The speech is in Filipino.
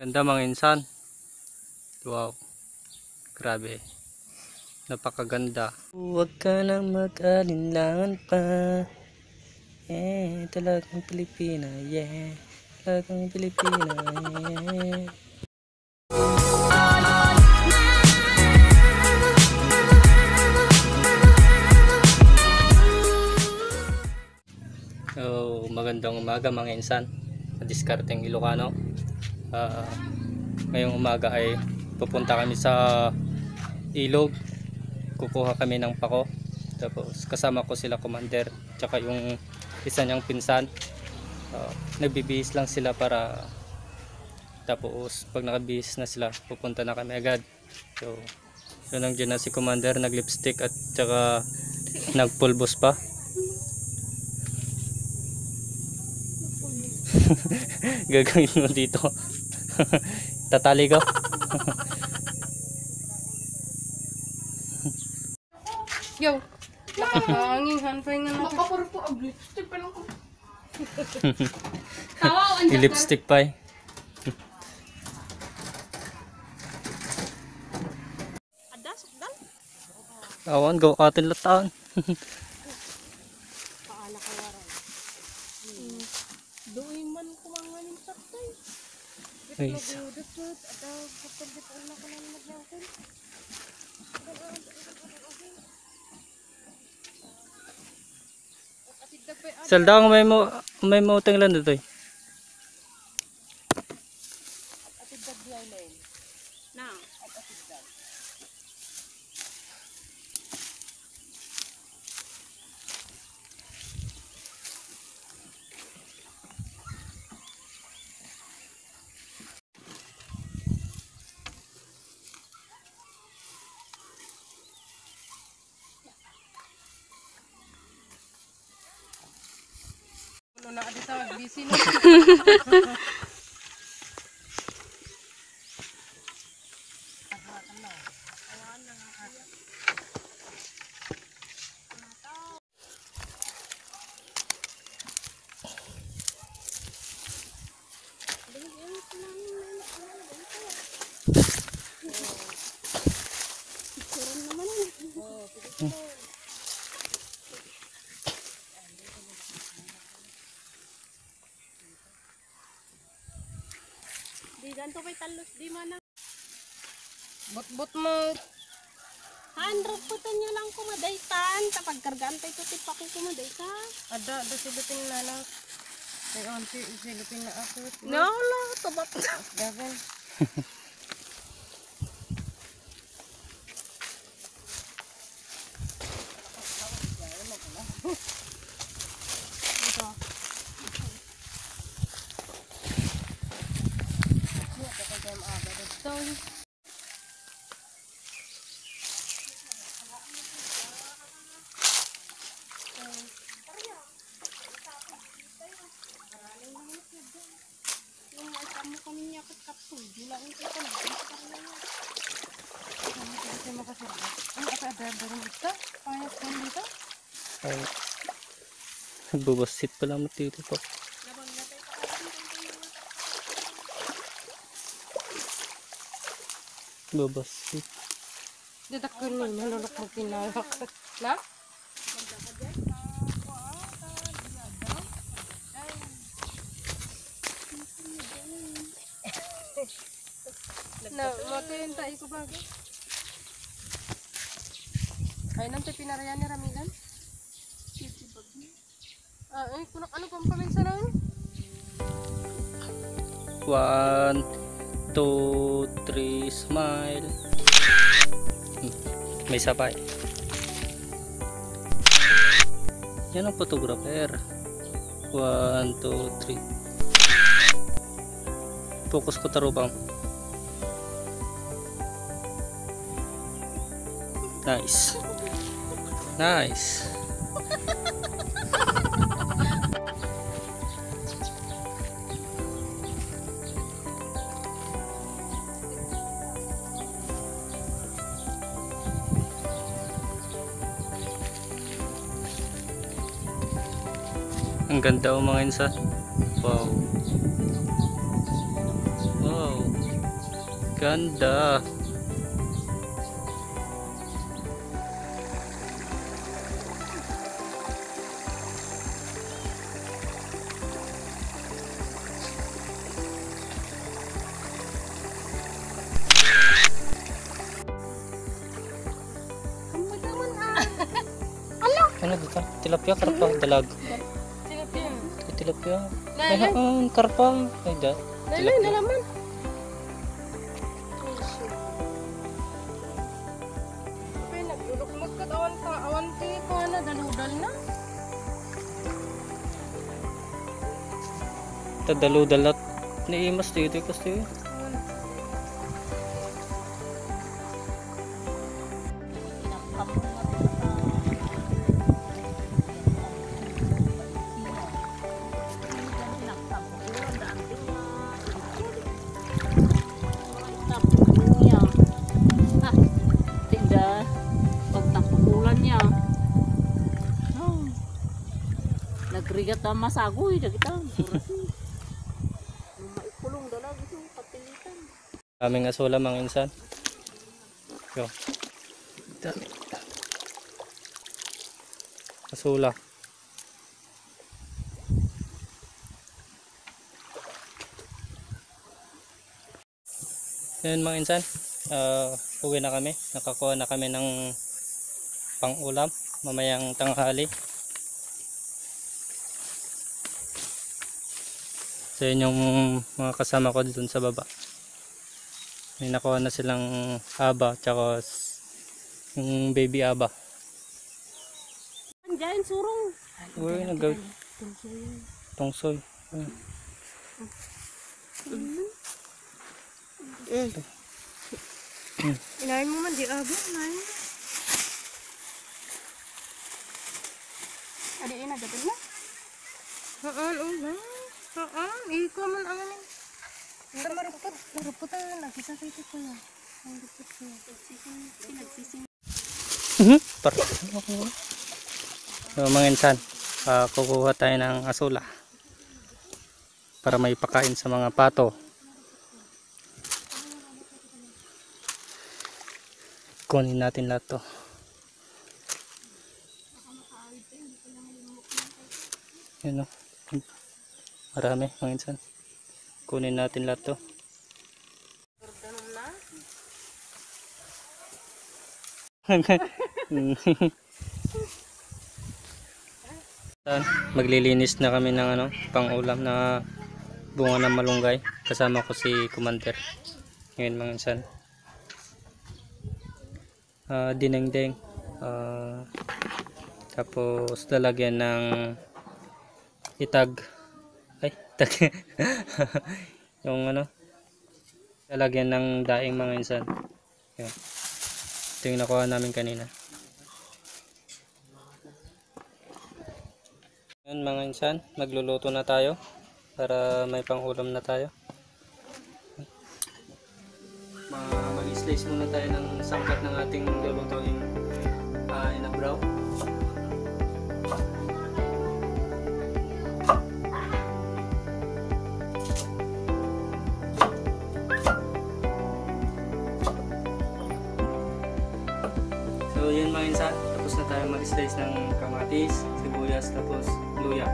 Ganda mga insan. Wow. Grabe. Napakaganda. Huwag ka nang mag-alinlangan pa. Talagang Pilipina. Yeah. Talagang Pilipina. Yeah. So, magandang umaga mga insan. Diskarteng Ilocano. Ngayong umaga ay pupunta kami sa ilog. Kukuha kami ng pako. Tapos kasama ko sila commander tsaka yung isa niyang pinsan. Nagbibihis lang sila para tapos pag nakabihis na sila pupunta na kami agad. So nandiyan na si commander, nag lipstick at tsaka nagpulbos pa. Gagawin mo dito. Tatali ka. Yo, nakakangin hanpay nga natin. Makapuro po ang lipstick pa lang ko. I-lipstick pa eh. Awan, gaw atin lataan. Paala ka waran. Doon man kumanganin tatay. Nice. Saldang may mo utang lang dito eh. Ano na dito busy na. Di ganto kay talos di man ang But mo. handrop putan niya lang kumadaytan tapag kargaan tay ko tipak ko kumaday ka. Ada silipin na lang. Ay auntie, silipin na ako. No la tabat. Dagan. Yung ay kamo kami niya kapsul bilang ko kan. Kasi makasarap. Ano apa ada dito? Payas kan dito? Ay, bubasit pa lang dito po. Bubasit. Dadakon ni manulok mo pinalak. Na? Na, matin tayo ko bago. Ay, nanti pinarayan ni Ramilan. Ay, kunak ano kung paminsan na yun? 1, 2, 3, smile. May sabay. Yan ang photographer. 1, 2, 3. Focus ko tarubang. Nice. Nice. Ang ganda mga insan. Wow. Wow. Ganda. Ano dito? Tilapia, karpa, dalag. Tilapia. Tilapia. Lala. Ay, karpa. Ay, da. Lala, nalaman. Ay, naglulukmag ka. Awan ko na. Daludal na. Tadaludalat. Niimas dito, kasi. Nagrigat ang masagoy na kita. Maikulong dalag ito, kapilitan. Daming asula mga insan. Yo. Dami. Asula. Yan mga insan. Uwi na kami. Nakakuha na kami ng pang-ulam mamayang tanghali. So yun yung mga kasama ko dun sa baba. May nakuha na silang aba tsaka yung baby aba. Diyan surong. Uy, nagawin. Tongsoy. Inahin mo man, di abo. Inahin mo. Adi, inagatin na. Ulan. Ikaw man ang amin. Hindi marupot. Marupot na. Nakita ko ito ko na. Marupot ko na. Pinagsising. So mga insan, kukuha tayo ng asula para may pakain sa mga pato. Kunin natin lahat to. Yan o. Marami mga insan. Kunin natin lahat to. Maglilinis na kami ng pang-ulam na bunga ng malunggay. Kasama ko si Commander. Ngayon mga insan. Dinengdeng. Tapos lalagyan ng itag. Ay, itag. Yung lalagyan ng daing mga insan. Yan. Ito yung nakuha namin kanina. Yan mga insan, magluluto na tayo para may pang-ulam na tayo. Mag-slice muna tayo ng sangkat ng ating lulutuing inabraw. So yun mga insan, tapos na tayo mag-slice ng kamatis, sibuyas, tapos luya.